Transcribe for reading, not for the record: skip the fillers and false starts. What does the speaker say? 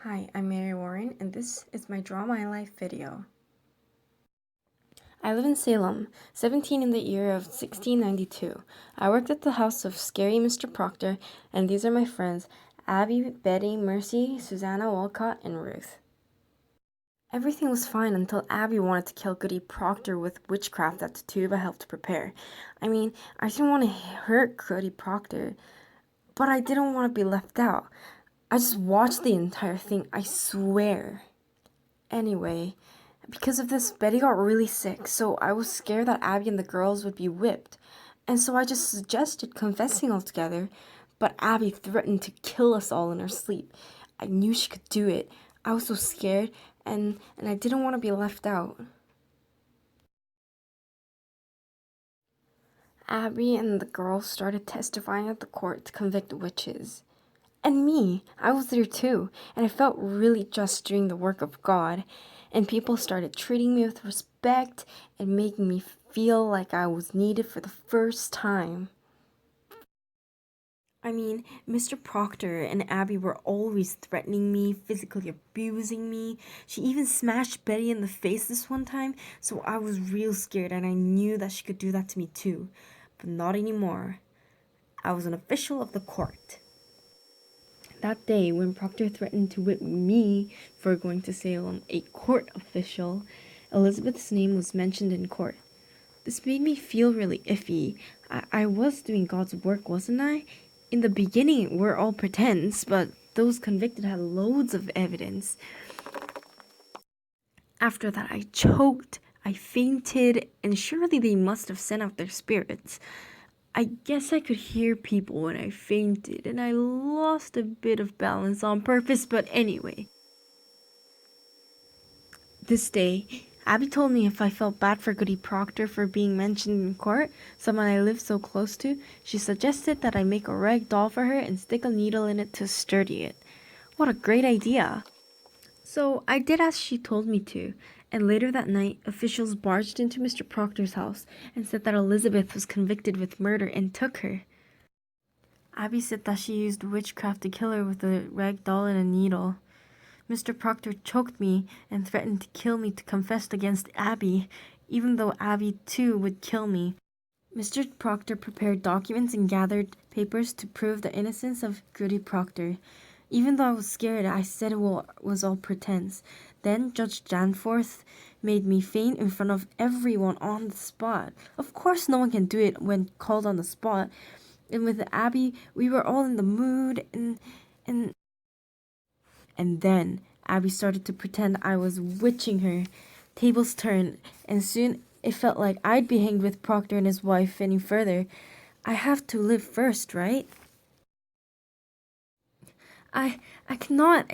Hi, I'm Mary Warren, and this is my Draw My Life video. I live in Salem, 17 in the year of 1692. I worked at the house of scary Mr. Proctor, and these are my friends, Abby, Betty, Mercy, Susanna Walcott, and Ruth. Everything was fine until Abby wanted to kill Goody Proctor with witchcraft that the two of us helped prepare. I didn't want to hurt Goody Proctor, but I didn't want to be left out. I just watched the entire thing, I swear. Anyway, because of this, Betty got really sick, so I was scared that Abby and the girls would be whipped. And so I just suggested confessing altogether, but Abby threatened to kill us all in her sleep. I knew she could do it. I was so scared, and I didn't want to be left out. Abby and the girls started testifying at the court to convict witches. And me, I was there too, and I felt really just doing the work of God. And people started treating me with respect and making me feel like I was needed for the first time. Mr. Proctor and Abby were always threatening me, physically abusing me. She even smashed Betty in the face this one time, so I was real scared and I knew that she could do that to me too. But not anymore. I was an official of the court. That day, when Proctor threatened to whip me for going to Salem, a court official, Elizabeth's name was mentioned in court. This made me feel really iffy. I was doing God's work, wasn't I? In the beginning, we're all pretense, but those convicted had loads of evidence. After that, I choked, I fainted, and surely they must have sent out their spirits. I guess I could hear people when I fainted, and I lost a bit of balance on purpose, but anyway. This day, Abby told me if I felt bad for Goody Proctor for being mentioned in court, someone I lived so close to, she suggested that I make a rag doll for her and stick a needle in it to sturdy it. What a great idea! So I did as she told me to, and later that night, officials barged into Mr. Proctor's house and said that Elizabeth was convicted with murder and took her. Abby said that she used witchcraft to kill her with a rag doll and a needle. Mr. Proctor choked me and threatened to kill me to confess against Abby, even though Abby too would kill me. Mr. Proctor prepared documents and gathered papers to prove the innocence of Goody Proctor. Even though I was scared, I said it was all pretense. Then Judge Danforth made me faint in front of everyone on the spot. Of course no one can do it when called on the spot. And with Abby, we were all in the mood, and then Abby started to pretend I was witching her. Tables turned, and soon it felt like I'd be hanged with Proctor and his wife any further. I have to live first, right? I cannot.